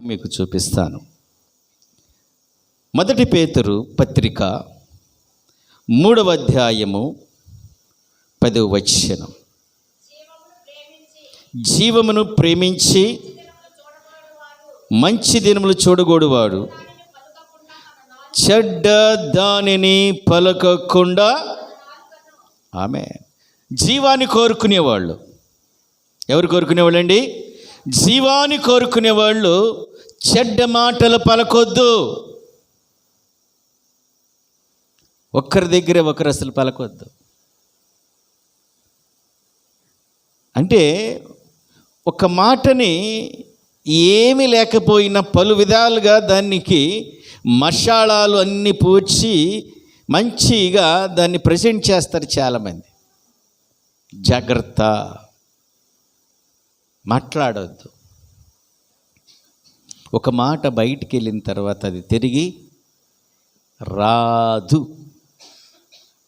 మీకు చూపిస్తాను. మొదటి పేతురు పత్రిక 3వ అధ్యాయము 10వ వచనం. జీవమును ప్రేమించి మంచి దినములు చూడగోడువాడు చెడ్డ దానిని పలకకుండా. ఆమె జీవాన్ని కోరుకునేవాళ్ళు. ఎవరు కోరుకునేవాళ్ళు అండి? జీవాన్ని కోరుకునేవాళ్ళు చెడ్డ మాటలు పలకొద్దు. ఒక్కరి దగ్గర ఒకరు అసలు పలకొద్దు. అంటే ఒక మాటని ఏమీ లేకపోయినా పలు విధాలుగా దానికి మసాలాలు అన్నీ పూడ్చి మంచిగా దాన్ని ప్రజెంట్ చేస్తారు చాలామంది. జాగ్రత్త, మాట్లాడవద్దు. ఒక మాట బయటికి వెళ్ళిన తర్వాత అది తిరిగి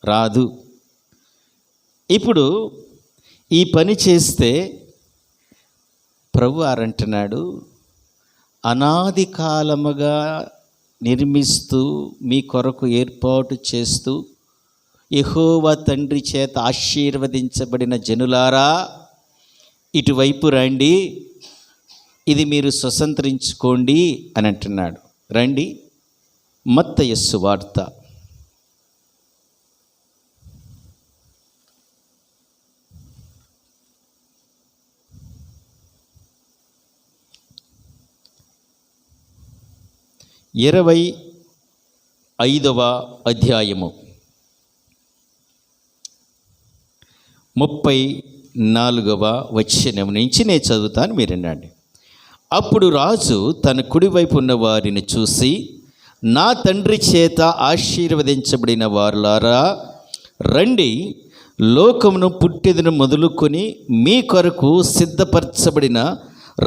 రాదు. ఇప్పుడు ఈ పని చేస్తే ప్రభు అంటున్నాడు, అనాది కాలముగా నిర్మిస్తూ మీ కొరకు ఏర్పాటు చేస్తూ యెహోవా తండ్రి చేత ఆశీర్వదించబడిన జనులారా, ఇటువైపు రండి, ఇది మీరు స్వతంత్రించుకోండి అని అంటున్నాడు. రండి. మత్తయి సువార్త 25వ అధ్యాయము 34వ వచనం నుంచి నేను చదువుతాను, మీరు వినండి. అప్పుడు రాజు తన కుడివైపు ఉన్న వారిని చూసి, నా తండ్రి చేత ఆశీర్వదించబడిన వారులారా, రండి, లోకమును పుట్టెదను మొదలుకొని మీ కొరకు సిద్ధపరచబడిన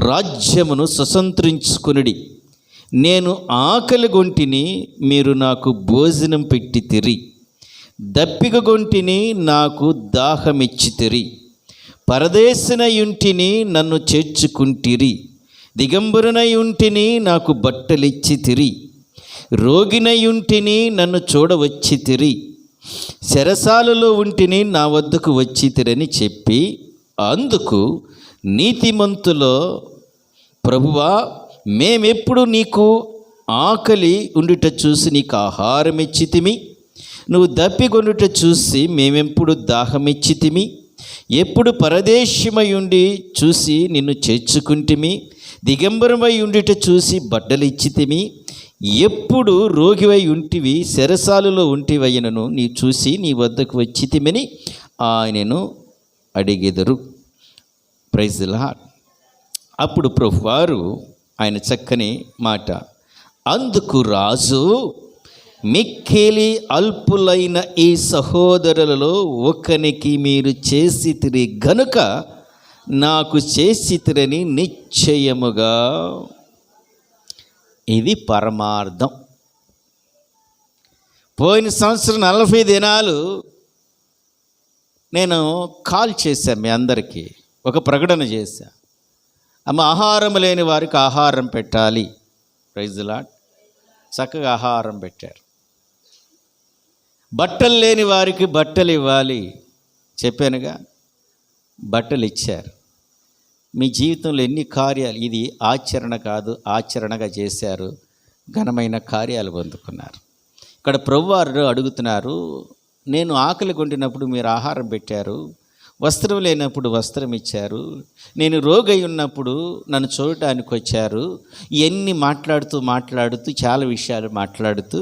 రాజ్యమును స్వతంత్రించుకొనుడి. నేను ఆకలిగొంటిని, మీరు నాకు భోజనం పెట్టితిరి. దప్పికగొంటిని, నాకు దాహమిచ్చితిరి. పరదేశినయుంటిని, నన్ను చేర్చుకుంటిరి. దిగంబరునయుంటిని, నాకు బట్టలిచ్చితిరి. రోగినయుంటిని, నన్ను చూడవచ్చితిరి. చెరసాలలో ఉంటిని, నా వద్దకు వచ్చితిరని చెప్పి, అందుకు నీతిమంతులో, ప్రభువా, మేమెప్పుడు నీకు ఆకలి ఉండుట చూసి నీకు ఆహారం ఇచ్చితిమి, నువ్వు దప్పికొనుట చూసి మేమెప్పుడు దాహమిచ్చితిమి, ఎప్పుడు పరదేశమై ఉండి చూసి నిన్ను చేర్చుకుంటిమి, దిగంబరమై ఉండుట చూసి బట్టలు ఇచ్చితిమి, ఎప్పుడు రోగివై ఉంటివి, చెరసాలలో ఉంటివయ్యనను నీ చూసి నీ వద్దకు వచ్చితిమని ఆయనను అడిగెదరు. Praise the lord. అప్పుడు ప్రభువారు ఆయన చక్కని మాట, అందుకు రాజు, మిక్కిలి అల్పులైన ఈ సహోదరులలో ఒకనికి మీరు చేసితిరి గనుక నాకు చేసితిరని నిశ్చయముగా. ఇది పరమార్థం. పోయిన సంవత్సరం 40 దినాలు నేను కాల్ చేశాను, మీ అందరికీ ఒక ప్రకటన చేశాను. అమ్మ, ఆహారం లేని వారికి ఆహారం పెట్టాలి. Praise the Lord. చక్కగా ఆహారం పెట్టారు. బట్టలు లేని వారికి బట్టలు ఇవ్వాలి చెప్పానుగా, బట్టలు ఇచ్చారు. మీ జీవితంలో ఎన్ని కార్యాలు, ఇది ఆచరణ కాదు, ఆచరణగా చేశారు, ఘనమైన కార్యాలు పొందుకున్నారు. ఇక్కడ ప్రభువారు అడుగుతున్నారు, నేను ఆకలి కొండినప్పుడు మీరు ఆహారం పెట్టారు, వస్త్రం లేనప్పుడు వస్త్రం ఇచ్చారు, నేను రోగి ఉన్నప్పుడు నన్ను చూడటానికి వచ్చారు. ఇవన్నీ మాట్లాడుతూ చాలా విషయాలు మాట్లాడుతూ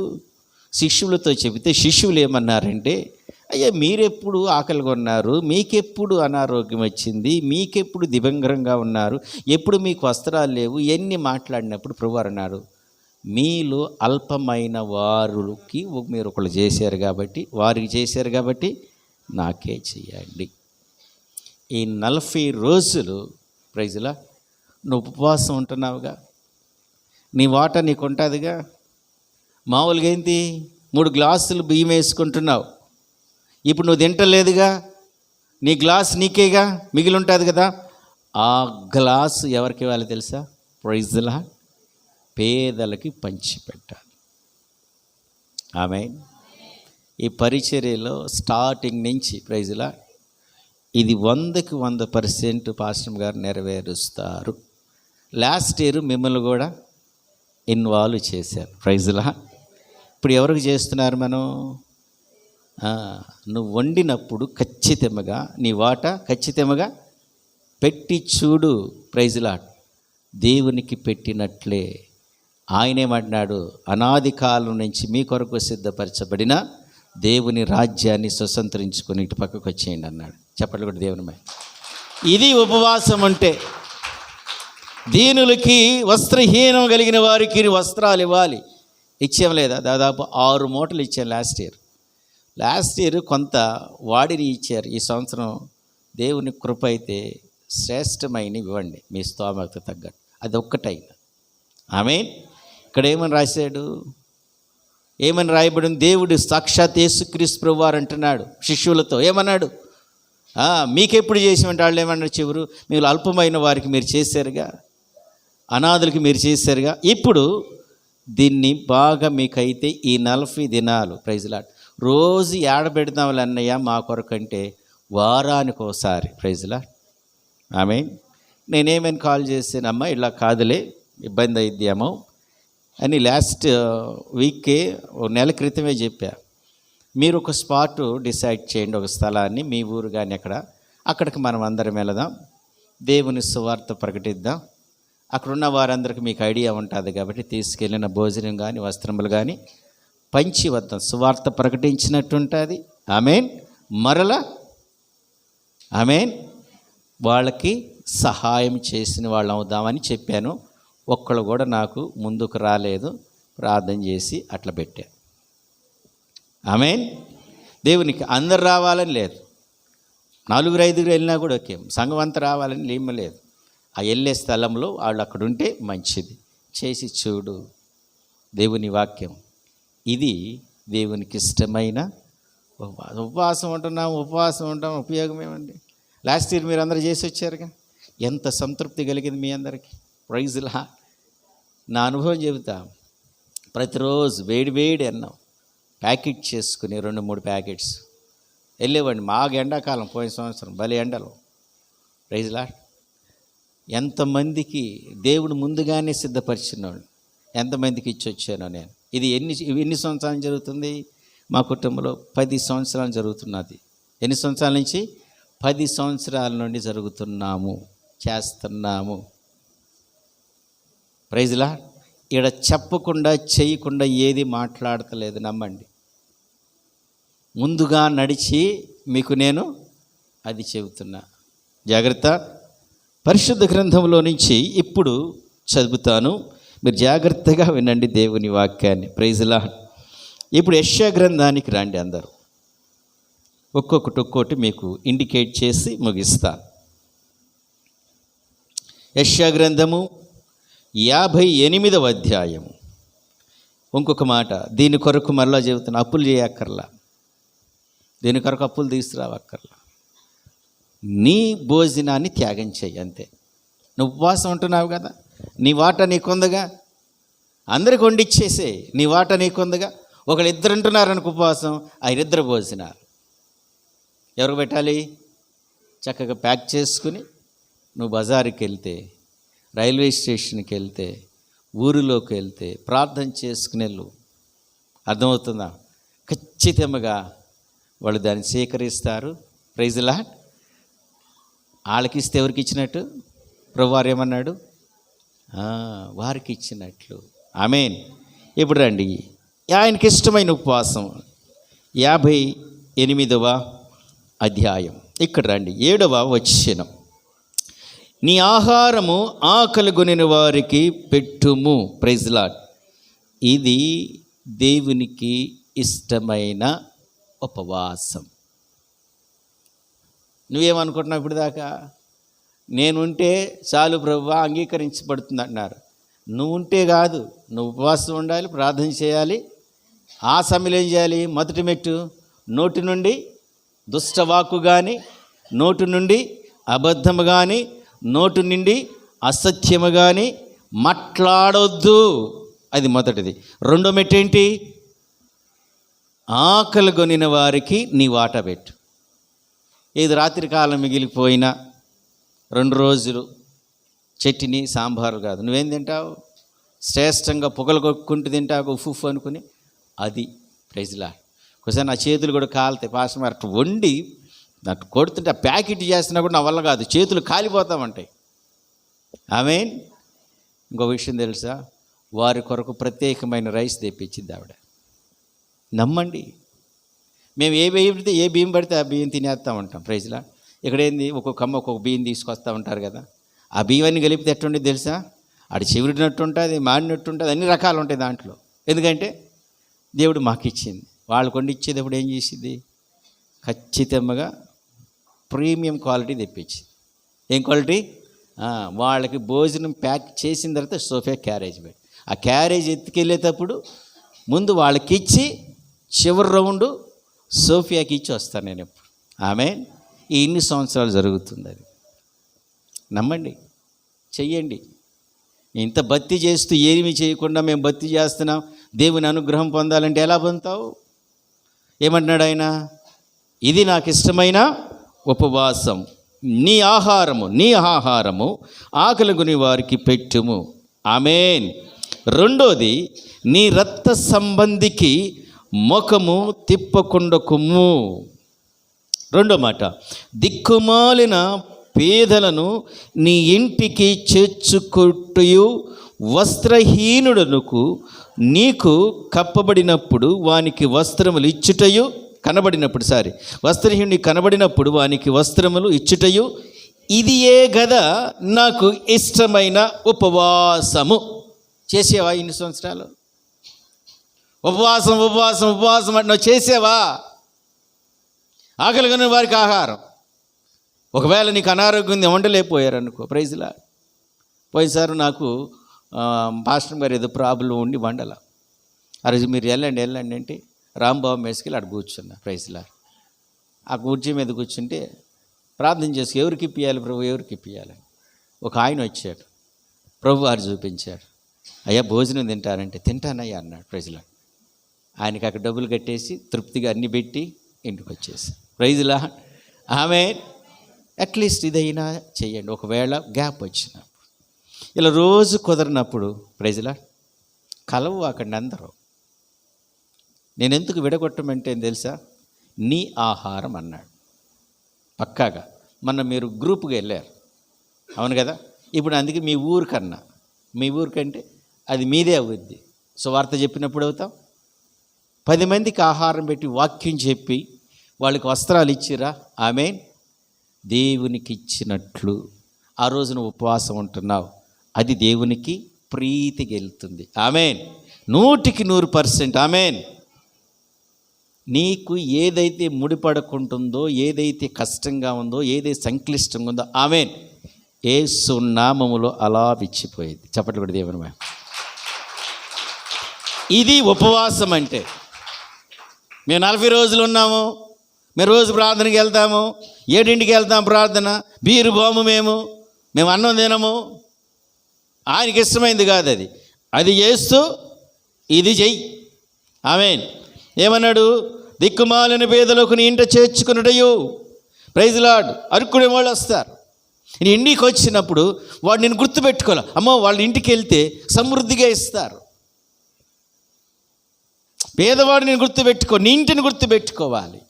శిష్యులతో చెబితే శిష్యులు ఏమన్నారంటే, అయ్యా, మీరెప్పుడు ఆకలి కొన్నారు, మీకెప్పుడు అనారోగ్యం వచ్చింది, మీకెప్పుడు దివంగరంగా ఉన్నారు, ఎప్పుడు మీకు వస్త్రాలు లేవు, ఇవన్నీ మాట్లాడినప్పుడు ప్రభువారు అన్నారు, మీలో అల్పమైన వారికి మీరు ఒకళ్ళు చేశారు కాబట్టి, వారికి చేశారు కాబట్టి నాకే చేయండి. ఈ 40 రోజులు ప్రైజ్లా నువ్వు ఉపవాసం ఉంటున్నావుగా, నీ వాటా నీకు ఉంటుందిగా. మామూలుగా ఏంటి, 3 గ్లాసులు బియ్యం వేసుకుంటున్నావు, ఇప్పుడు నువ్వు తింటలేదుగా, నీ గ్లాస్ నీకేగా మిగిలి ఉంటుంది కదా. ఆ గ్లాసు ఎవరికి ఇవ్వాలి తెలుసా? Praise the Lord. పేదలకి పంచిపెట్టాలి. ఆమేన్. ఈ పరిచర్యలో స్టార్టింగ్ నుంచి ప్రైజ్లా ఇది 100కి 100% పాస్టర్ గారు నెరవేరుస్తారు. లాస్ట్ ఇయర్ మిమ్మల్ని కూడా ఇన్వాల్వ్ చేశారు. ప్రైజ్లా ఇప్పుడు ఎవరికి చేస్తున్నారు మనం? నువ్వు వండినప్పుడు ఖచ్చితంగా నీ వాటా ఖచ్చితంగా పెట్టి చూడు. ప్రైజ్లా దేవునికి పెట్టినట్లే. ఆయనేమంటున్నాడు, అనాది కాలం నుంచి మీ కొరకు సిద్ధపరచబడిన దేవుని రాజ్యాన్ని స్వతంత్రించుకొని ఇటు పక్కకు వచ్చేయండి అన్నాడు. చెప్పండి కూడా దేవుని. ఇది ఉపవాసం అంటే. దీనులకి వస్త్రహీనం కలిగిన వారికి వస్త్రాలు ఇవ్వాలి. ఇచ్చాం లేదా? దాదాపు 6 మూటలు ఇచ్చాను లాస్ట్ ఇయర్ కొంత వాడిని ఇచ్చారు. ఈ సంవత్సరం దేవుని కృప అయితే శ్రేష్టమైన ఇవ్వండి మీ స్తోమత తగ్గట్టు. అది ఒక్కటైనా. ఆమేన్. ఇక్కడ ఏమని రాశాడు? ఏమని రాయబడింది? దేవుడు సాక్షాత్ యేసుక్రీస్తు ప్రభువారు అంటున్నాడు శిష్యులతో. ఏమన్నాడు? మీకెప్పుడు చేసామంటే వాళ్ళు ఏమన్నారు? చివరు మీరు అల్పమైన వారికి మీరు చేశారుగా, అనాథులకి మీరు చేశారుగా, ఇప్పుడు దీన్ని బాగా మీకైతే ఈ 40 దినాలు ప్రైజ్లాడ్ రోజు ఏడబెడదాంలే అన్నయ్య మా కొరకంటే వారానికి ఒకసారి ప్రైజ్లాడ్. ఆమేన్. నేనేమని కాల్ చేశానమ్మా, ఇలా కాదులే ఇబ్బంది అయిద్దామో అని లాస్ట్ వీకే 1 నెల క్రితమే చెప్పా. మీరు ఒక స్పాట్ డిసైడ్ చేయండి, ఒక స్థలాన్ని, మీ ఊరు కానీ అక్కడికి మనం అందరం వెళదాం, దేవుని సువార్త ప్రకటిద్దాం. అక్కడున్న వారందరికీ మీకు ఐడియా ఉంటుంది కాబట్టి తీసుకెళ్ళిన భోజనం కానీ వస్త్రములు కానీ పంచి వద్దాం. సువార్త ప్రకటించినట్టు ఉంటుంది. ఆమేన్. మరలా ఆమేన్ వాళ్ళకి సహాయం చేసిన వాళ్ళు అవుదామని చెప్పాను. ఒక్కళ్ళు కూడా నాకు ముందుకు రాలేదు. ప్రార్థన చేసి అట్లా పెట్టాను. ఆమేన్. దేవునికి అందరు రావాలని లేదు, 4-5 వెళ్ళినా కూడా ఓకే. సంఘం అంతా రావాలని లేదు. ఆ వెళ్ళే స్థలంలో వాళ్ళు అక్కడ ఉంటే మంచిది. చేసి చూడు. దేవుని వాక్యం ఇది దేవునికి ఇష్టమైన ఉపవాసం ఉంటాం. ఉపయోగం ఏమండి? లాస్ట్ ఇయర్ మీరు అందరూ చేసి వచ్చారుగా. ఎంత సంతృప్తి కలిగింది మీ అందరికీ. ప్రైజ్లా. నా అనుభవం చెబుతా. ప్రతిరోజు వేడి అన్నం ప్యాకెట్ చేసుకుని 2-3 ప్యాకెట్స్ వెళ్ళేవాడిని. మాకు ఎండాకాలం పోయిన సంవత్సరం భలే ఎండలు. ప్రైజ్లా. ఎంతమందికి దేవుడు ముందుగానే సిద్ధపరిచినాడు, ఎంతమందికి ఇచ్చి వచ్చానో నేను. ఇది ఎన్ని సంవత్సరాలు జరుగుతుంది? మా కుటుంబంలో 10 సంవత్సరాలు జరుగుతున్నది. ఎన్ని సంవత్సరాల నుంచి? 10 సంవత్సరాల నుండి చేస్తున్నాము. ప్రైజ్లా. ఇక్కడ చెప్పకుండా చేయకుండా ఏది మాట్లాడతలేదు, నమ్మండి. ముందుగా నడిచి మీకు నేను అది చెబుతున్నా. జాగ్రత్త. పరిశుద్ధ గ్రంథంలో నుంచి ఇప్పుడు చదువుతాను, మీరు జాగ్రత్తగా వినండి దేవుని వాక్యాన్ని. ప్రైజ్లా. ఇప్పుడు యెషయా గ్రంథానికి రండి అందరూ. ఒక్కొక్కటి మీకు ఇండికేట్ చేసి ముగిస్తాను. యెషయా గ్రంథము 58వ అధ్యాయము. ఇంకొక మాట దీని కొరకు మరలా చెబుతున్నా, అప్పులు చేయక్కర్లా. దీని కొరకు అప్పులు తీసుకురావక్కర్లా. నీ భోజనాన్ని త్యాగం చెయ్యి అంతే. నువ్వు ఉపవాసం ఉంటున్నావు కదా, నీ వాటా నీకుందగా, అందరికి వండిచ్చేసే. నీ వాటా నీకుందగా. ఒకళ్ళు 2 ఉంటున్నారనుకు ఉపవాసం, ఆ 2 భోజనాలు ఎవరికి పెట్టాలి? చక్కగా ప్యాక్ చేసుకుని నువ్వు బజారుకి వెళ్తే, రైల్వే స్టేషన్కి వెళ్తే, ఊరిలోకి వెళ్తే ప్రార్థన చేసుకుని వెళ్ళు. అర్థమవుతుందా? ఖచ్చితంగా వాళ్ళు దాన్ని స్వీకరిస్తారు. ప్రైజ్లా. వాళ్ళకి ఇస్తే ఎవరికి ఇచ్చినట్టు? ప్రభువారు ఏమన్నాడు? వారికి ఇచ్చినట్లు. ఆమేన్. ఇప్పుడు రండి, ఆయనకి ఇష్టమైన ఉపవాసం 58వ అధ్యాయం. ఇక్కడ రండి, 7వ వచనం. నీ ఆహారము ఆకలి కొనిన వారికి పెట్టుము. Praise lord. ఇది దేవునికి ఇష్టమైన ఉపవాసం. నువ్వేమనుకుంటున్నావు ఇప్పుడు దాకా? నేనుంటే చాలు ప్రభువా అంగీకరించబడుతుంది అంటున్నారు. నువ్వు ఉంటే కాదు, నువ్వు ఉపవాసం ఉండాలి, ప్రార్థన చేయాలి. ఆ సమయంలో ఏం చేయాలి? మొదటి మెట్టు, నోటి నుండి దుష్టవాక్కు కానీ, నోటి నుండి అబద్ధము కానీ, నోటి నుండి అసత్యము కానీ మాట్లాడొద్దు. అది మొదటిది. రెండో మెట్టు ఏంటి? ఆకలి కొనిన వారికి నీ వాటా పెట్టు. ఇది రాత్రి కాలం మిగిలిపోయినా 2 రోజులు చట్నీ సాంబారు కాదు, నువ్వేం తింటావు? శ్రేష్టంగా పొగలు కొట్టుకుంటూ తింటావు ఉఫ్ అనుకుని. అది ప్రైజ్లా. ఒకసారి నా చేతులు కూడా కాలుతాయి. పాస్టర్ గారు అట్లా వండి అట్లా కొడుతుంటే ఆ ప్యాకెట్ చేస్తున్నా కూడా నా వల్ల కాదు, చేతులు కాలిపోతామంటాయి. ఆమేన్. ఇంకో విషయం తెలుసా? వారి కొరకు ప్రత్యేకమైన రైస్ తెప్పించింది ఆవిడ. నమ్మండి. మేము ఏ బియ్యం పడితే ఆ బియ్యం తినేస్తూ ఉంటాం. ప్రైజ్లా. ఇక్కడేంది ఒక్కొక్క అమ్మ ఒక్కొక్క బియ్యం తీసుకొస్తూ ఉంటారు కదా. ఆ బియ్యాన్ని కలిపితే ఎట్టుండేది తెలుసా? అది చివిడినట్టు ఉంటుంది, మాడినట్టు ఉంటుంది, అన్ని రకాలు ఉంటాయి దాంట్లో. ఎందుకంటే దేవుడు మాకు ఇచ్చింది. వాళ్ళు కొండి ఇచ్చేటప్పుడు ఏం చేసింది? ఖచ్చితంగా ప్రీమియం క్వాలిటీ తెప్పించింది. ఏం క్వాలిటీ? వాళ్ళకి భోజనం ప్యాక్ చేసిన తర్వాత సోఫియా క్యారేజ్ పెట్టి, ఆ క్యారేజ్ ఎత్తుకెళ్ళేటప్పుడు ముందు వాళ్ళకి ఇచ్చి చివరి రౌండ్ సోఫియాకి ఇచ్చి వస్తాను నేను ఎప్పుడు. ఆమేన్. ఈ ఇన్ని సంవత్సరాలు జరుగుతుంది. అది నమ్మండి, చెయ్యండి. ఇంత భక్తి చేస్తూ ఏమీ చేయకుండా మేము భక్తి చేస్తున్నాం, దేవుని అనుగ్రహం పొందాలంటే ఎలా పొందుతావు? ఏమంటున్నాడు ఆయన? ఇది నాకు ఇష్టమైన ఉపవాసం, నీ ఆహారము ఆకలి కొని వారికి పెట్టుము. ఆమేన్. రెండోది, నీ రక్త సంబంధికి ముఖము తిప్పకుండకుము. రెండో మాట, దిక్కుమాలిన పేదలను నీ ఇంటికి చేర్చుకొట్టుయు వస్త్రహీనుడనుకు నీకు కప్పబడినప్పుడు వానికి వస్త్రములు ఇచ్చుటయు వస్త్రహీనుడికి కనబడినప్పుడు వానికి వస్త్రములు ఇచ్చుటయు ఇదియే గదా నాకు ఇష్టమైన ఉపవాసము. చేసేవా ఇన్ని సంవత్సరాలు? ఉపవాసం అంటే నువ్వు చేసేవా? ఆకలి కొన్న వారికి ఆహారం. ఒకవేళ నీకు అనారోగ్యం ఉంది, వండలేకపోయారనుకో, ప్రైజ్లా. పోయినసారి నాకు పాస్టర్ గారు ఏదో ప్రాబ్లం ఉండి వండల. ఆ రోజు మీరు వెళ్ళండి అంటే రాంబాబు మేసుకెళ్ళి అక్కడ కూర్చున్నా. ప్రైజ్లా. ఆ కుర్చీ మీద కూర్చుంటే ప్రార్థన చేసి ఎవరికి ఇప్పియాలి ప్రభు, ఎవరికి ఇప్పియాలి. ఒక ఆయన వచ్చాడు, ప్రభు వారు చూపించాడు. అయ్యా భోజనం తింటారంటే తింటానయ్యా అన్నాడు. ప్రైజ్లా. ఆయనకి అక్కడ డబ్బులు కట్టేసి తృప్తిగా అన్ని పెట్టి ఇంటికి వచ్చేసి. ప్రైజ్లా. ఆమె అట్లీస్ట్ ఇదైనా చెయ్యండి. ఒకవేళ గ్యాప్ వచ్చినప్పుడు, ఇలా రోజు కుదరినప్పుడు ప్రైజ్లా కలవు అక్కడ అందరూ. నేను ఎందుకు విడగొట్టమంటే తెలుసా? నీ ఆహారం అన్నాడు పక్కాగా. మొన్న మీరు గ్రూప్గా వెళ్ళారు, అవును కదా? ఇప్పుడు అందుకే మీ ఊరికంటే అది మీదే అవుద్ది. సో వార్త చెప్పినప్పుడు అవుతాం. 10 మందికి ఆహారం పెట్టి వాక్యం చెప్పి వాళ్ళకి వస్త్రాలు ఇచ్చిరా. ఆమేన్. దేవునికి ఇచ్చినట్లు ఆ రోజున ఉపవాసం ఉంటున్నావు, అది దేవునికి ప్రీతికి వెళ్తుంది. ఆమేన్. 100% ఆమేన్. నీకు ఏదైతే ముడిపడుకుంటుందో, ఏదైతే కష్టంగా ఉందో, ఏదైతే సంక్లిష్టంగా ఉందో, ఆమేన్, యేసు నామములో అలా విచ్చిపోయేది. చప్పట్లు కూడా దేవుని. ఇది ఉపవాసం అంటే. మేము 40 రోజులు ఉన్నాము, మేము రోజు ప్రార్థనకి వెళ్తాము, 7ంటికి వెళ్తాం ప్రార్థన, బీరు బాము మేము అన్నం తినము. ఆయనకి ఇష్టమైంది కాదు అది. అది చేస్తూ ఇది చెయ్యి. ఆమేన్. ఏమన్నాడు? దిక్కుమాలిన పేదలకు నీ ఇంట చేర్చుకున్నటయు. Praise lord. అరుక్కునే వాళ్ళు వస్తారు. నీ ఇంటికి వచ్చినప్పుడు వాడు నేను గుర్తుపెట్టుకోవాలి. అమ్మో వాళ్ళ ఇంటికి వెళ్తే సమృద్ధిగా ఇస్తారు. పేదవాడిని గుర్తుపెట్టుకో, నీ ఇంటిని గుర్తుపెట్టుకోవాలి.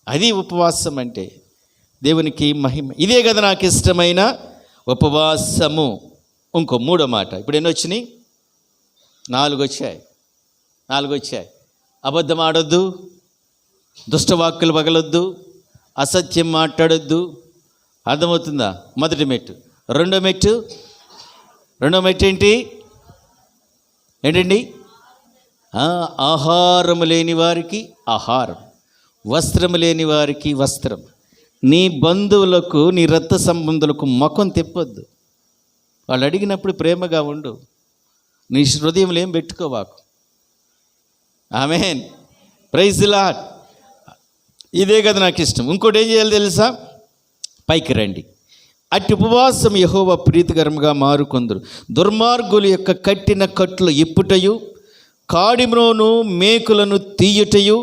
అది ఉపవాసం అంటే. దేవునికి మహిమ. ఇదే కదా నాకు ఇష్టమైన ఉపవాసము. ఇంకో 3వ మాట. ఇప్పుడు ఎన్ని వచ్చినాయి? 4 వచ్చాయి. అబద్ధం ఆడొద్దు, దుష్టవాక్కులు పగలొద్దు, అసత్యం మాట్లాడొద్దు. అర్థమవుతుందా? మొదటి మెట్టు. రెండో మెట్టు ఏంటండి? ఆహారము లేని వారికి ఆహారం, వస్త్రము లేని వారికి వస్త్రం. నీ బంధువులకు, నీ రక్త సంబంధులకు ముఖం తిప్పొద్దు. వాళ్ళు అడిగినప్పుడు ప్రేమగా ఉండు. నీ హృదయంలో ఏం పెట్టుకోవాకు. ఆమేన్. Praise the Lord. ఇదే కదా నాకు ఇష్టం. ఇంకోటి ఏం చేయాలి తెలుసా? పైకి రండి. అట్టి ఉపవాసం యెహోవా ప్రీతికరముగా మారుకొందురు. దుర్మార్గుల యొక్క కట్టిన కట్లు ఇప్పుటయు, కాడిమ్రోను మేకులను తీయుటయు,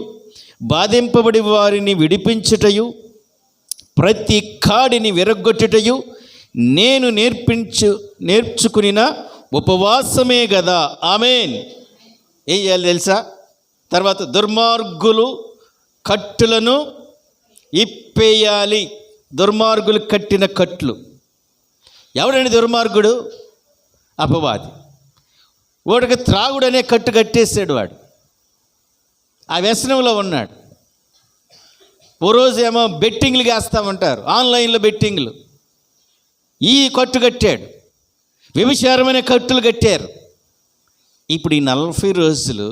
బాధింపబడి వారిని విడిపించుటయు, ప్రతి కాడిని విరగొట్టుటయు నేను నేర్చుకునిన ఉపవాసమే కదా. ఆమేన్. ఏం చేయాలి తెలుసా? తర్వాత దుర్మార్గులు కట్టులను ఇప్పేయాలి. దుర్మార్గులు కట్టిన కట్లు. ఎవడండి దుర్మార్గుడు? అపవాది. వాడికి త్రాగుడు అనే కట్టు కట్టేసాడు. వాడు ఆ వ్యసనంలో ఉన్నాడు. ఓ రోజు ఏమో బెట్టింగ్లు వేస్తామంటారు, ఆన్లైన్లో బెట్టింగ్లు. ఈ కట్టు కట్టాడు. వ్యభిచారమైన కట్టులు కట్టారు. ఇప్పుడు ఈ 40 రోజులు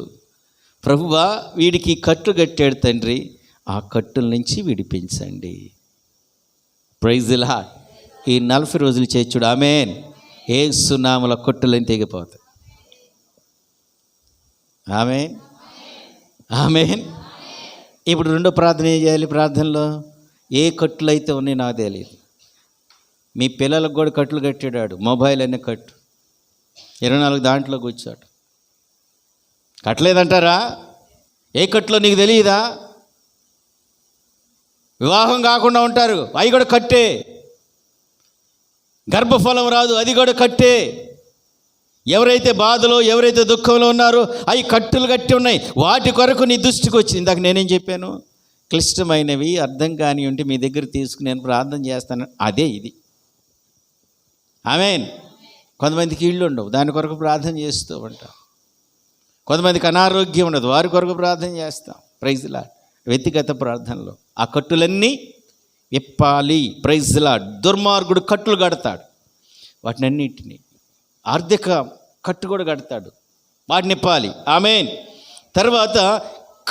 ప్రభువా వీడికి కట్టు కట్టాడు తండ్రి, ఆ కట్టుల నుంచి విడిపించండి. Praise the Lord. ఈ 40 రోజులు చేర్చుడు. ఆమేన్. యేసు నామములో కట్టులని తెగిపోతాయి. ఆమేన్, ఆమేన్. ఇప్పుడు రెండో ప్రార్థన ఏం చేయాలి? ప్రార్థనలో ఏ కట్టులు అయితే ఉన్నాయి నాకు తెలియదు. మీ పిల్లలకు కూడా కట్లు కట్టాడు. మొబైల్ అనే కట్టు 24 దాంట్లో కూర్చోడు. కట్టలేదంటారా? ఏ కట్టులో నీకు తెలియదా? వివాహం కాకుండా ఉంటారు, అవి కూడా కట్టే. గర్భఫలం రాదు, అది కూడా కట్టే. ఎవరైతే బాధలో, ఎవరైతే దుఃఖంలో ఉన్నారో అవి కట్టులు కట్టి ఉన్నాయి. వాటి కొరకు నీ దృష్టికి వచ్చింది. ఇందాక నేనేం చెప్పాను? క్లిష్టమైనవి అర్థం కాని ఉంటే మీ దగ్గర తీసుకుని నేను ప్రార్థన చేస్తాను. అదే ఇది. ఆమేన్. కొంతమందికి ఇళ్ళు ఉండవు, దాని కొరకు ప్రార్థన చేస్తూ ఉంటాం. కొంతమందికి అనారోగ్యం ఉండదు, వారి కొరకు ప్రార్థన చేస్తాం. Praise the Lord. వ్యక్తిగత ప్రార్థనలో ఆ కట్టులన్నీ విప్పాలి. Praise the Lord. దుర్మార్గుడు కట్టులు కడతాడు, వాటిని అన్నిటినీ. ఆర్థిక కట్టు కూడా కడతాడు, వాటిని ఇప్పాలి. ఆమేన్. తర్వాత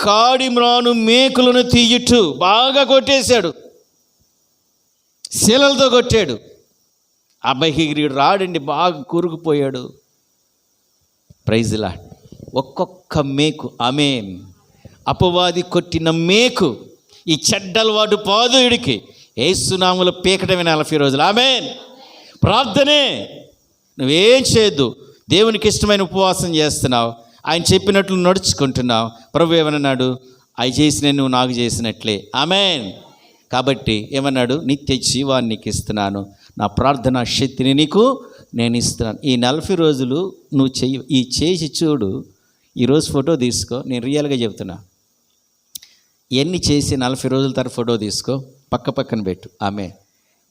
కాడిమ్రాను మేకులను తీయుటూ బాగా కొట్టేశాడు, శీలలతో కొట్టాడు. అబ్బాయికి రాడండి, బాగా కూరుకుపోయాడు. Praise the Lord. ఒక్కొక్క మేకు. ఆమేన్. అపవాది కొట్టిన మేకు, ఈ చెడ్డలవాడు పాదుడికి యేసు నామములో పీకటమే 40 రోజులు. ఆమేన్. ప్రార్థనే. నువ్వేం చేయొద్దు. దేవునికి ఇష్టమైన ఉపవాసం చేస్తున్నావు, ఆయన చెప్పినట్లు నడుచుకుంటున్నావు. ప్రభు ఏమన్నాడు? అవి చేసిన నువ్వు నాకు చేసినట్లే. ఆమేన్. కాబట్టి ఏమన్నాడు? నిత్య జీవాన్ని నీకు ఇస్తున్నాను, నా ప్రార్థనా శక్తిని నీకు నేను ఇస్తున్నాను. ఈ 40 రోజులు నువ్వు ఈ చేసి చూడు. ఈరోజు ఫోటో తీసుకో, నేను రియల్గా చెబుతున్నా. ఎన్ని చేసి 40 రోజుల తర్వాత ఫోటో తీసుకో, పక్కన పెట్టు. ఆమె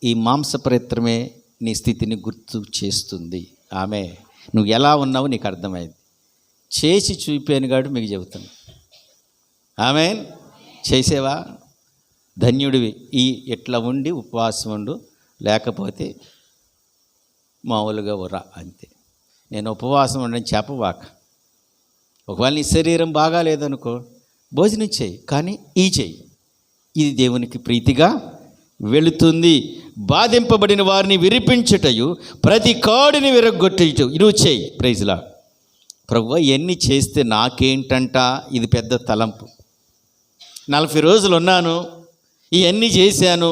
ఈ మాంసప్రయత్నమే నీ స్థితిని గుర్తు చేస్తుంది. ఆమె నువ్వు ఎలా ఉన్నావో నీకు అర్థమైంది. చేసి చూపాను కాబట్టి మీకు చెబుతున్నా. ఆమేన్. చేసేవా? ధన్యుడివి. ఇట్లా ఉండి ఉపవాసం ఉండు, లేకపోతే మామూలుగా ఉరా అంతే. నేను ఉపవాసం ఉండని చెప్పవాక. ఒకవేళ నీ శరీరం బాగా లేదనుకో, భోజనం చేయి, కానీ చెయ్యి. ఇది దేవునికి ప్రీతిగా వెళుతుంది. బాధింపబడిన వారిని విరిపించుటయు, ప్రతి కాడిని విరగొట్టుటయు నువ్వు చేయి. Praise Lord. ప్రభువా ఎన్ని చేస్తే నాకేంటంట? ఇది పెద్ద తలంపు. 40 రోజులు ఉన్నాను, ఇవన్నీ చేశాను,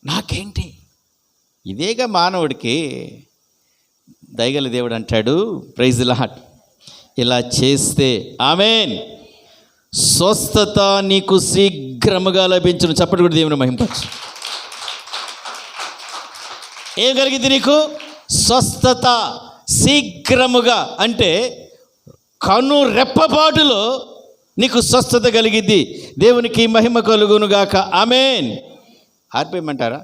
నాకేంటి? ఇదేగా మానవుడికి. దయగల దేవుడు అంటాడు, ప్రైజ్ లార్డ్, ఇలా చేస్తే ఆమేన్, స్వస్థత నీకు శీఘ్రముగా లభించును. చప్పటి కూడా దేవుని మహింపచ్చు. ఏం కలిగింది నీకు? స్వస్థత శీఘ్రముగా. అంటే కను రెప్పపాటులో నీకు స్వస్థత కలిగిద్ది. దేవునికి మహిమ కలుగునుగాక. ఆమేన్. ఆర్పేయమంటారా?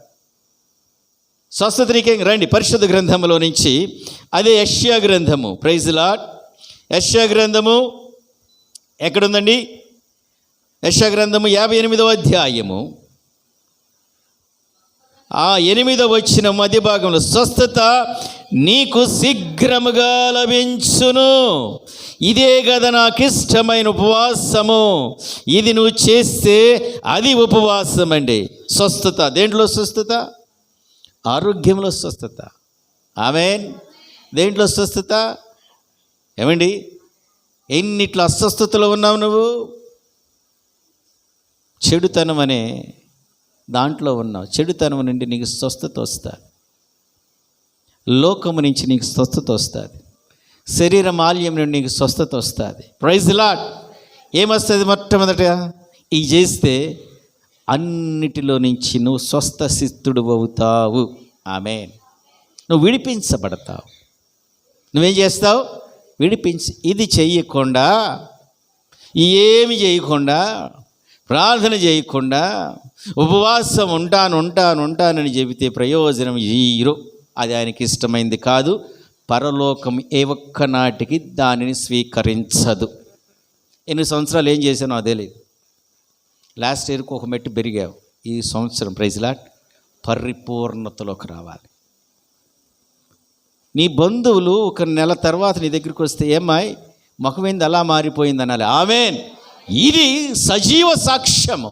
స్వస్థత నీకేం? రండి పరిశుద్ధ గ్రంథంలో నుంచి, అదే యెషయా గ్రంథము. Praise the Lord. యెషయా గ్రంథము ఎక్కడుందండి? యెషయా గ్రంథము 58వ అధ్యాయము 8వ వచనం మధ్య భాగంలో, స్వస్థత నీకు శీఘ్రముగా లభించును. ఇదే కదా నాకు ఇష్టమైన ఉపవాసము. ఇది నువ్వు చేస్తే అది ఉపవాసం అండి. స్వస్థత. దేంట్లో స్వస్థత? ఆరోగ్యంలో స్వస్థత. ఆమేన్. దేంట్లో స్వస్థత? ఏమండి, ఎన్నిట్లా అస్వస్థతలో ఉన్నావు నువ్వు? చెడుతనం అనే దాంట్లో ఉన్నావు. చెడుతనం నుండి నీకు స్వస్థత వస్తుంది. లోకము నుంచి నీకు స్వస్థత వస్తుంది, శరీర మాల్యం నుండి నీకు స్వస్థత వస్తుంది. Praise the Lord. ఏమొస్తుంది మొట్టమొదట? ఇది చేస్తే అన్నిటిలో నుంచి నువ్వు స్వస్థ సిద్ధుడు అవుతావు. ఆమేన్. నువ్వు విడిపించబడతావు. నువ్వేం చేస్తావు? విడిపించి. ఇది చెయ్యకుండా, ఏమి చేయకుండా, ప్రార్థన చేయకుండా ఉపవాసం ఉంటానని చెబితే ప్రయోజనం జీరో. అది ఆయనకి ఇష్టమైంది కాదు. పరలోకం ఏ ఒక్క నాటికి దానిని స్వీకరించదు. ఎన్ని సంవత్సరాలు ఏం చేశానో అదే లేదు. లాస్ట్ ఇయర్కి ఒక మెట్టు పెరిగావు. ఈ సంవత్సరం ప్రైజ్ లాట్ పరిపూర్ణతలోకి రావాలి. నీ బంధువులు ఒక నెల తర్వాత నీ దగ్గరికి వస్తే ఏమ్మాయి ముఖమైంది అలా మారిపోయింది అనాలి. ఆమేన్. ఇది సజీవ సాక్ష్యము.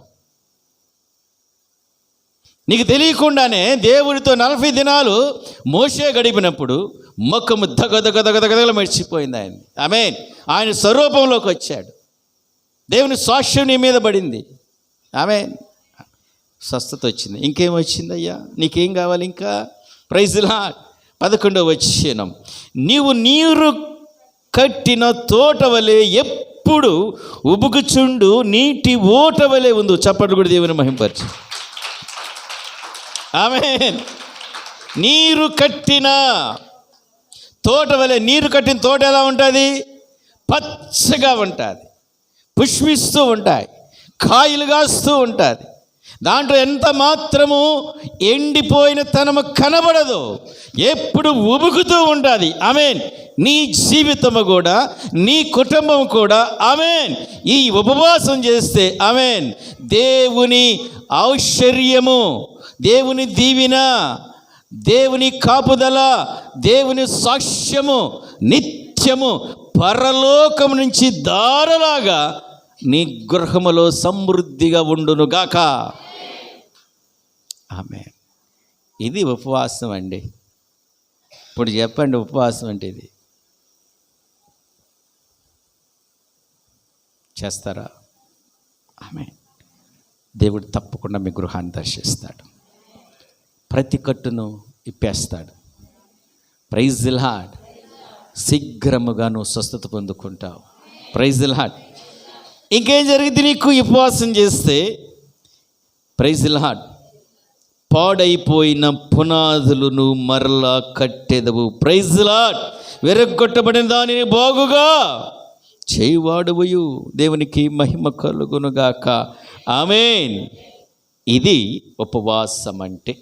నీకు తెలియకుండానే దేవుడితో 40 దినాలు మోషే గడిపినప్పుడు ముఖము దగదగదగదగదగల మర్చిపోయింది ఆయన. ఆమేన్. ఆయన స్వరూపంలోకి వచ్చాడు. దేవుని సాక్ష్యం నీ మీద పడింది. ఆమేన్. స్వస్థత వచ్చింది. ఇంకేం వచ్చిందయ్యా? నీకేం కావాలి ఇంకా? Praise the lord. 11వ వచనం, నీవు నీరు కట్టిన తోట వలె ఎప్పుడు ఉబుకుచుండు నీటి ఓట వలె ఉంది. చప్పట్లు కూడా దేవుని మహింపరచు. ఆమేన్. నీరు కట్టిన తోట వలె. నీరు కట్టిన తోట ఎలా ఉంటుంది? పచ్చగా ఉంటుంది, పుష్పిస్తూ ఉంటాయి, కాయలు కాస్తూ ఉంటుంది. దాంట్లో ఎంత మాత్రము ఎండిపోయిన తనము కనబడదు, ఎప్పుడు ఉబుకుతూ ఉంటుంది. ఆమేన్. నీ జీవితము కూడా, నీ కుటుంబం కూడా ఆమేన్ ఈ ఉపవాసం చేస్తే ఆమేన్ దేవుని ఐశ్వర్యము, దేవుని దీవెన, దేవుని కాపుదల, దేవుని సాక్ష్యము నిత్యము పరలోకం నుంచి దారలాగా నీ గృహములో సమృద్ధిగా ఉండునుగాక. ఆమేన్. ఇది ఉపవాసం అండి. ఇప్పుడు చెప్పండి, ఉపవాసం అంటే ఇది చేస్తారా? ఆమేన్. దేవుడు తప్పకుండా మీ గృహాన్ని దర్శిస్తాడు, ప్రతి కట్టును ఇప్పేస్తాడు. Praise the Lord. శీఘ్రముగా నువ్వు స్వస్థత పొందుకుంటావు. Praise the lord. ఇంకేం జరిగింది నీకు ఉపవాసం చేస్తే? Praise the Lord. పాడైపోయిన పునాదులను మరలా కట్టెదవు. Praise the Lord. విరగొట్టబడిన దానిని బాగుగా చేయువాడవయు. దేవునికి మహిమ కలుగునుగాక. ఆమేన్. ఇది ఉపవాసం అంటే.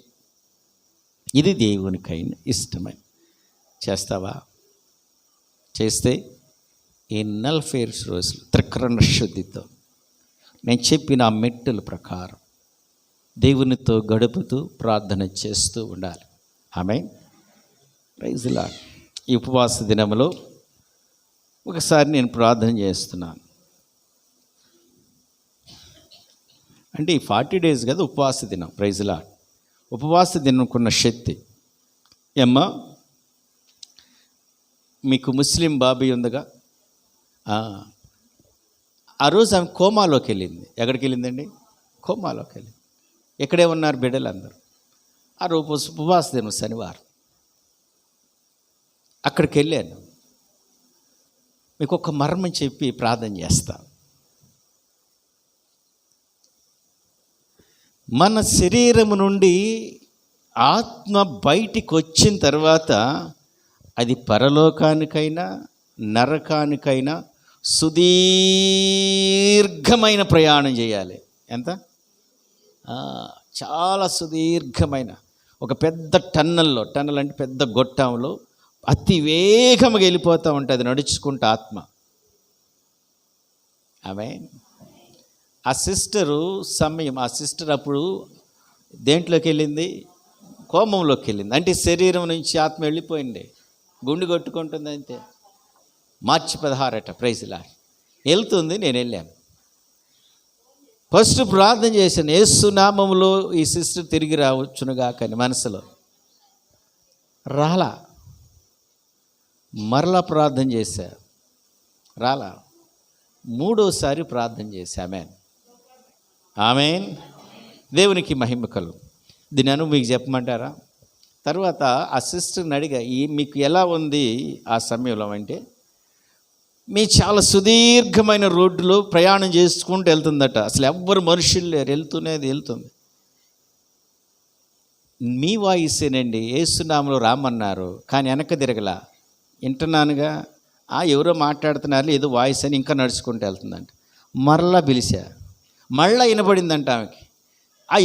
ఇది దేవునికైన ఇష్టమై చేస్తావా? చేస్తే ఈ 40 రోజులు త్రికరణ శుద్ధితో నేను చెప్పిన ఆ మెట్టుల ప్రకారం దేవునితో గడుపుతూ ప్రార్థన చేస్తూ ఉండాలి. ఆమేన్. Praise the Lord. ఈ ఉపవాస దినంలో ఒకసారి నేను ప్రార్థన చేస్తున్నాను. అంటే ఈ 40 days కదా ఉపవాస దినం. Praise the Lord. ఉపవాస దినంకున్న శక్తి. ఏమ్మా, మీకు ముస్లిం బాబీ ఉందిగా, ఆ రోజు ఆమె కోమాలోకి వెళ్ళింది. ఎక్కడికి వెళ్ళిందండి? కోమాలోకి వెళ్ళింది. ఎక్కడే ఉన్నారు బిడ్డలు అందరూ? ఆ రోజు ఉపవాస దినం శనివారం. అక్కడికి వెళ్ళాను. మీకు ఒక మర్మం చెప్పి ప్రార్థన చేస్తాను. మన శరీరం నుండి ఆత్మ బయటికి వచ్చిన తర్వాత అది పరలోకానికైనా నరకానికైనా సుదీర్ఘమైన ప్రయాణం చేయాలి. ఎంత? చాలా సుదీర్ఘమైన ఒక పెద్ద టన్నల్ అంటే పెద్ద గొట్టంలో అతి వేగంగా వెళ్ళిపోతూ ఉంటుంది నడుచుకుంటూ ఆత్మ. ఆమేన్. ఆ సిస్టర్ అప్పుడు దేంట్లోకి వెళ్ళింది? కోమంలోకి వెళ్ళింది. అంటే శరీరం నుంచి ఆత్మ వెళ్ళిపోయింది, గుండు కొట్టుకుంటుంది అంతే. మార్చి 16 ప్రైజ్ ది లార్డ్. వెళ్తుంది. నేను వెళ్ళాను. ఫస్ట్ ప్రార్థన చేశాను, యేసు నామములో ఈ సిస్టర్ తిరిగి రావచ్చునుగా కానీ మనసులో రాలా. మరలా ప్రార్థన చేశా, రాలా. మూడోసారి ప్రార్థన చేశా. ఆమేన్. ఆమేన్. దేవునికి మహిమ కలుగు. దీని మీకు చెప్పమంటారా? తర్వాత ఆ సిస్టర్ని అడిగా, మీకు ఎలా ఉంది ఆ సమయంలో అంటే, మీ చాలా సుదీర్ఘమైన రోడ్డులో ప్రయాణం చేసుకుంటూ వెళ్తుందట. అసలు ఎవ్వరు మనుషులు లేరు, వెళ్తుంది. మీ వాయిసేనండి, ఏసునామలో రామన్నారు, కానీ వెనక తిరగలా. వింటున్నానుగా, ఎవరో మాట్లాడుతున్నారు ఏదో వాయిస్ అని ఇంకా నడుచుకుంటూ వెళ్తుందంట. మరలా పిలిచా, మళ్ళా వినపడిందంట ఆమెకి.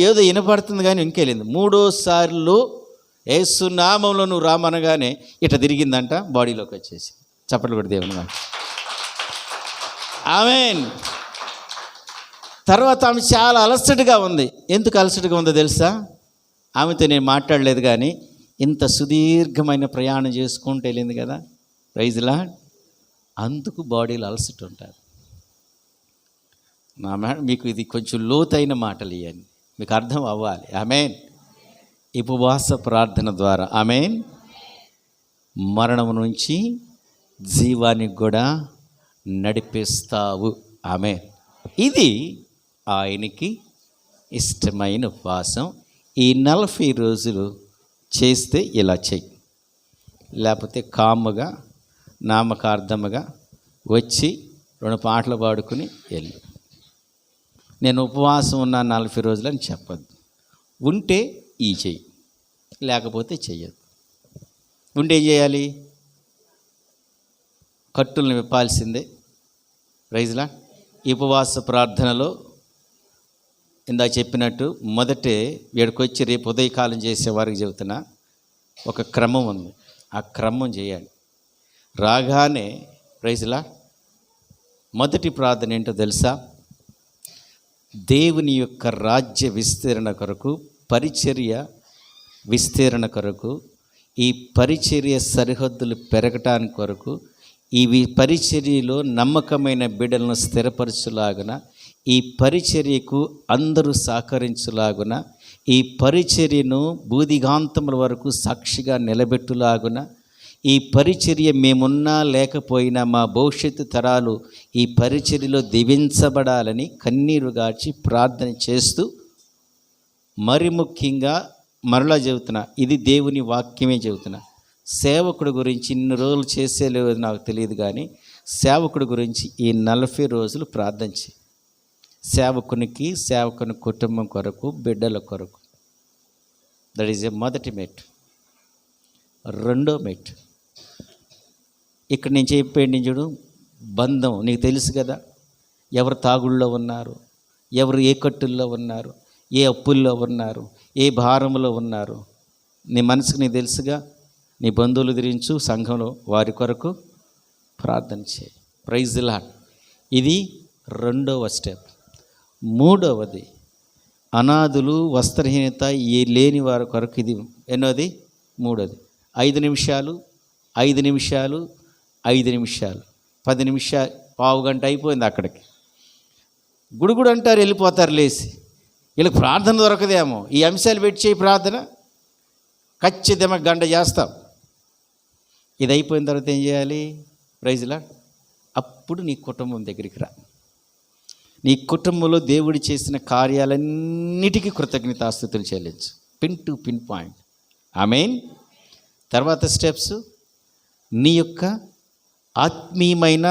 ఏదో వినపడుతుంది కానీ ఇంకెళ్ళింది. 3సార్లు ఏసునామంలో నువ్వు రామనగానే ఇట్లా తిరిగిందంట, బాడీలోకి వచ్చేసి. చప్పట్లు కూడా దేవుని మాట. ఆమేన్. తర్వాత ఆమె చాలా అలసటగా ఉంది. ఎందుకు అలసటగా ఉందో తెలుసా? ఆమెతో నేను మాట్లాడలేదు, కానీ ఇంత సుదీర్ఘమైన ప్రయాణం చేసుకుంటూ వెళ్ళింది కదా, ప్రైజ్ లార్డ్. అందుకు బాడీలో అలసట ఉంటుంది. నా మేడం, మీకు ఇది కొంచెం లోతైన మాటలు ఇవన్నీ మీకు అర్థం అవ్వాలి. ఆమేన్. ఉపవాస ప్రార్థన ద్వారా ఆమేన్, మరణం నుంచి జీవానికి కూడా నడిపిస్తావు. ఆమేన్. ఇది ఆయనకి ఇష్టమైన ఉపవాసం. ఈ 40 రోజులు చేస్తే ఇలా చెయ్యి, లేకపోతే కామ్గా నామకార్థముగా వచ్చి 2 పాటలు పాడుకుని వెళ్ళు. నేను ఉపవాసం ఉన్న 40 రోజులు అని చెప్పద్దు. ఉంటే ఈ చెయ్యి, లేకపోతే చెయ్యదు. ఉంటే ఏం చేయాలి? కట్టులను విప్పాల్సిందే. ప్రైజ్లా. ఈ ఉపవాస ప్రార్థనలో ఇందాక చెప్పినట్టు మొదటే వీడికొచ్చి రేపు ఉదయకాలం చేసేవారికి చెబుతున్నా, ఒక క్రమం ఉంది. ఆ క్రమం చేయాలి. రాగానే ప్రైజ్లా మొదటి ప్రార్థన ఏంటో తెలుసా? దేవుని యొక్క రాజ్య విస్తరణ కొరకు, పరిచర్య విస్తరణ కొరకు, ఈ పరిచర్య సరిహద్దులు పెరగటానికి కొరకు, ఈ పరిచర్యలో నమ్మకమైన బిడ్డలను స్థిరపరచులాగున, ఈ పరిచర్యకు అందరూ సహకరించులాగున, ఈ పరిచర్యను బూదిగాంతముల వరకు సాక్షిగా నిలబెట్టులాగున, ఈ పరిచర్య మేమున్నా లేకపోయినా మా భవిష్యత్తు తరాలు ఈ పరిచర్యలో దీవించబడాలని కన్నీరు గార్చి ప్రార్థన చేస్తూ, మరి ముఖ్యంగా మరలా చెబుతున్నా, ఇది దేవుని వాక్యమే చెబుతున్నా, సేవకుడు గురించి ఇన్ని రోజులు చేసేలేదు నాకు తెలియదు, కానీ సేవకుడి గురించి ఈ 40 రోజులు ప్రార్థన చేయి. సేవకునికి, సేవకుని కుటుంబం కొరకు, బిడ్డల కొరకు. దట్ ఈజ్ మొదటి మెట్టు. రెండో మెట్టు ఇక్కడ నేను చెప్పేయండి చూడు, బంధం. నీకు తెలుసు కదా, ఎవరు తాగుళ్ళలో ఉన్నారు, ఎవరు ఏ కట్టుల్లో ఉన్నారు, ఏ అప్పుల్లో ఉన్నారు, ఏ భారంలో ఉన్నారు. నీ మనసుకు నీకు తెలుసుగా. నీ బంధువులు గురించి సంఘంలో వారి కొరకు ప్రార్థన చేయి. Praise the Lord. ఇది రెండవ స్టెప్. మూడవది, అనాథులు, వస్త్రహీనత లేని వారి కొరకు. ఇది ఎన్నోది? మూడోది. 5 నిమిషాలు 5 నిమిషాలు 5 నిమిషాలు 10 నిమిషాలు, పావు గంట అయిపోయింది అక్కడికి. గుడుగుడు అంటారు, వెళ్ళిపోతారు లేచి. వీళ్ళకి ప్రార్థన దొరకదేమో. ఈ అంశాలు పెట్టి చేయి ప్రార్థన, ఖచ్చితంగా గంట చేస్తాం. ఇది అయిపోయిన తర్వాత ఏం చేయాలి? Praise Lord. అప్పుడు నీ కుటుంబం దగ్గరికి రా. నీ కుటుంబంలో దేవుడు చేసిన కార్యాలన్నిటికీ కృతజ్ఞతాస్తుతులు చెల్లించు, పిన్ టు పిన్ పాయింట్. ఆమేన్. తర్వాత స్టెప్స్, నీ యొక్క ఆత్మీయమైన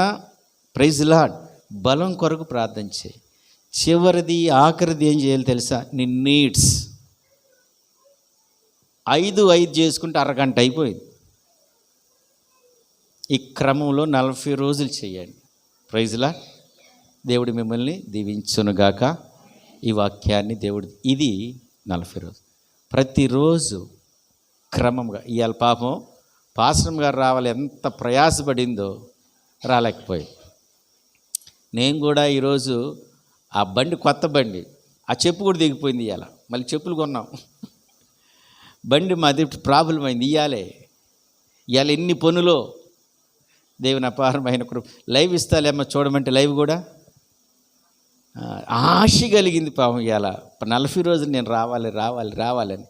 ప్రైజ్ లార్డ్ బలం కొరకు ప్రార్థన చేయి. చివరిది, ఆఖరిది ఏం చేయాలి తెలుసా? నీ నీడ్స్. 5 చేసుకుంటే అరగంట అయిపోయింది. ఈ క్రమంలో 40 రోజులు చేయండి. Praise Lord. దేవుడు మిమ్మల్ని దీవించునుగాక. ఈ వాక్యాన్ని దేవుడు, ఇది 40 రోజులు ప్రతిరోజు క్రమంగా. ఇవాళ పాపం పాస్టర్ గారు రావాలి, ఎంత ప్రయాసపడిందో రాలేకపోయింది. నేను కూడా ఈరోజు ఆ బండి, కొత్త బండి, ఆ చెప్పు కూడా దిగిపోయింది. ఇవాళ మళ్ళీ చెప్పులు కొన్నాం. బండి మాది ప్రాబ్లం అయింది. ఇవాళ ఎన్ని పనులో దేవుని అపారమైన కృప. లైవ్ ఇస్తాలేమ్మా చూడమంటే లైవ్ కూడా ఆశ కలిగింది పాపం. ఇవాళ 40 రోజులు నేను రావాలని.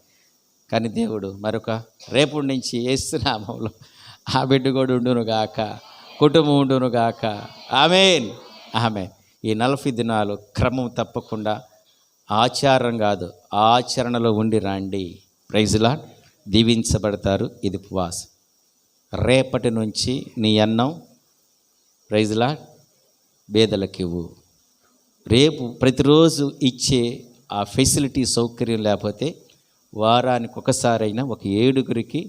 కానీ దేవుడు మరొక రేపటి నుంచి యేసునామములో ఆ బిడ్డ కూడా ఉండును గాక, కుటుంబం ఉండును గాక. ఆమేన్. ఈ 40 దినాలు క్రమం తప్పకుండా, ఆచారం కాదు ఆచరణలో ఉండి రండి. Praise Lord. దీవించబడతారు. ఇది ఉపవాసం. రేపటి నుంచి నీ అన్నం ప్రైజ్లా పేదలకివ్వు. రేపు ప్రతిరోజు ఇచ్చే ఆ ఫెసిలిటీ సౌకర్యం లేకపోతే వారానికి ఒకసారైనా ఒక 7గురికి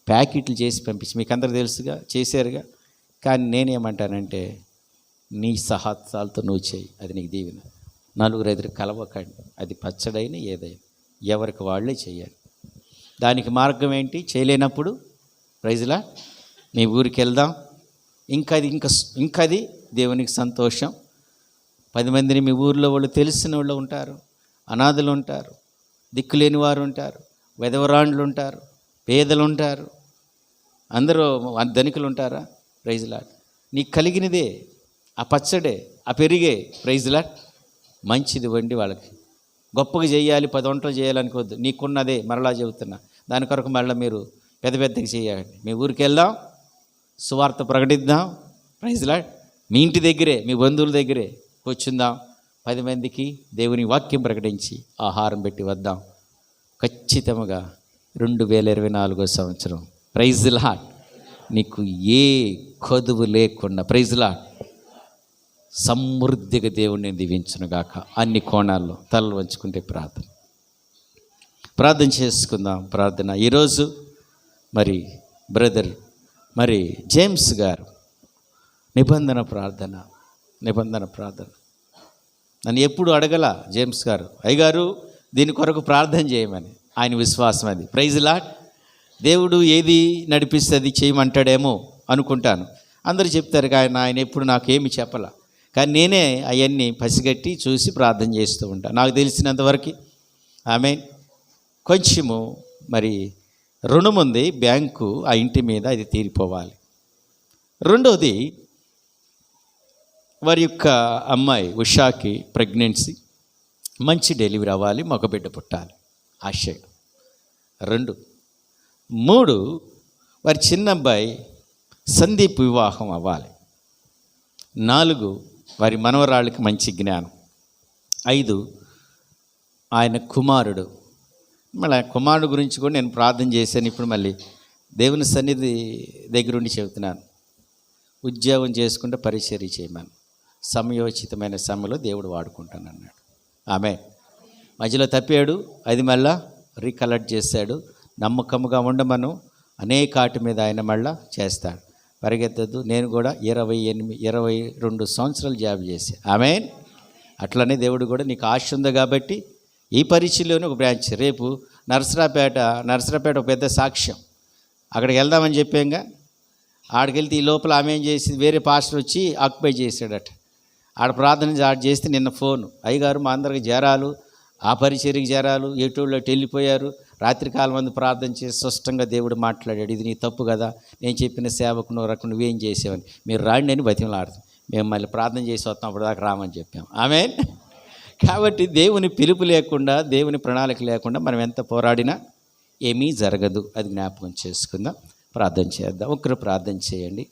ప్యాకెట్లు చేసి పంపించి, మీకు అందరూ తెలుసుగా, చేశారుగా. కానీ నేనేమంటానంటే నీ సహాత్సాలతో నువ్వు చేయి, అది నీకు దీవెన. 4-5 కలవకండి, అది పచ్చడైన ఏదైనా ఎవరికి వాళ్ళే చేయాలి. దానికి మార్గం ఏంటి? చేయలేనప్పుడు ప్రైజ్లా మీ ఊరికి వెళ్దాం. ఇంకది దేవునికి సంతోషం. 10 మందిని మీ ఊర్లో వాళ్ళు తెలిసిన వాళ్ళు ఉంటారు, అనాథలు ఉంటారు, దిక్కులేని వారు ఉంటారు, వెధవరాండ్లు ఉంటారు, పేదలు ఉంటారు, అందరూ ధనికులు ఉంటారా? ప్రైజ్లాట్ నీకు కలిగినదే, ఆ పచ్చడే, ఆ పెరిగే ప్రైజ్లాట్ మంచిది వండి వాళ్ళకి. గొప్పగా చేయాలి, 10 వంటలు చేయాలనుకోవద్దు. నీకున్నదే మరలా చెబుతున్నా, దాని కొరకు మళ్ళీ మీరు పెద్దగా చేయాలి. మీ ఊరికి వెళ్దాం, సువార్త ప్రకటిద్దాం. ప్రైజ్లాట్ మీ ఇంటి దగ్గరే, మీ బంధువుల దగ్గరే కూర్చుందాం. 10 మందికి దేవుని వాక్యం ప్రకటించి ఆహారం పెట్టి వద్దాం. ఖచ్చితంగా 2024 సంవత్సరం ప్రైజ్లాట్ నీకు ఏ కొదువు లేకుండా ప్రైజ్లాట్ సమృద్ధిగా దేవుడిని దీవించునుగాక. అన్ని కోణాల్లో తలలు వంచుకుంటే ప్రార్థన చేసుకుందాం. ప్రార్థన ఈరోజు మరి బ్రదర్ జేమ్స్ గారు నిబంధన ప్రార్థన నన్ను ఎప్పుడు అడగల జేమ్స్ గారు, అయ్యగారు దీని కొరకు ప్రార్థన చేయమని. ఆయన విశ్వాసం అది. ప్రైజ్లాట్ దేవుడు ఏది నడిపిస్తే అది చేయమంటాడేమో అనుకుంటాను. అందరూ చెప్తారు కానీ ఆయన ఎప్పుడు నాకేమి చెప్పాల. కానీ నేనే అవన్నీ పసిగట్టి చూసి ప్రార్థన చేస్తూ ఉంటాను నాకు తెలిసినంతవరకు. ఆమె కొంచెము మరి రుణం ఉంది బ్యాంకు, ఆ ఇంటి మీద, అది తీరిపోవాలి. రెండోది వారి యొక్క అమ్మాయి ఉషాకి ప్రెగ్నెన్సీ, మంచి డెలివరీ అవ్వాలి, మగబిడ్డ పుట్టాలి ఆశయం. 2, 3 వారి చిన్న అబ్బాయి సందీప్ వివాహం అవ్వాలి. 4 వారి మనవరాళ్ళకి మంచి జ్ఞానం. 5 ఆయన కుమారుడు. మళ్ళీ కుమారుడు గురించి కూడా నేను ప్రార్థన చేశాను. ఇప్పుడు మళ్ళీ దేవుని సన్నిధి దగ్గరుండి చెబుతున్నాను, ఉద్యోగం చేసుకుంటే పరిచర్య చేయమని. సమయోచితమైన సమయంలో దేవుడు వాడుకుంటాను అన్నాడు. ఆమె మధ్యలో తప్పాడు, అది మళ్ళా రీకలెక్ట్ చేశాడు. నమ్మకముగా ఉండమను, అనేకాటి మీద ఆయన మళ్ళా చేస్తాడు. పరిగెత్తద్దు. నేను కూడా 22 సంవత్సరాలు జాబ్ చేశాను. ఆమె అట్లనే దేవుడు కూడా నీకు ఆశ ఉంది కాబట్టి ఈ పరిచయలోనే ఒక బ్రాంచ్. రేపు నరసరాపేట ఒక పెద్ద సాక్ష్యం, అక్కడికి వెళ్దామని చెప్పాంగా. ఆడికెళ్తే ఈ లోపల ఆమె ఏం చేసింది, వేరే పాస్టర్ వచ్చి ఆక్యుపై చేశాడట. ఆడ ప్రార్థన చేస్తే నిన్న ఫోను, అయ్యగారు మా అందరికి చేరాలు, ఆ పరిచర్యకి చేరాలు, ఎటుళ్ళు వెళ్ళిపోయారు, రాత్రికాలం మంది ప్రార్థన చేసి స్పష్టంగా దేవుడు మాట్లాడాడు, ఇది నీ తప్పు కదా, నేను చెప్పిన సేవకు నువ్వేం చేసావని, మీరు రాండి అని బతిమలాడతాం. మేము మళ్ళీ ప్రార్థన చేసి వస్తాం, అప్పుడు దాకా రామని చెప్పాం. ఆమె కాబట్టి దేవుని పిలుపు లేకుండా, దేవుని ప్రణాళిక లేకుండా మనం ఎంత పోరాడినా ఏమీ జరగదు. అది జ్ఞాపకం చేసుకుందాం. ప్రార్థన చేద్దాం. ఒకరు ప్రార్థన చేయండి.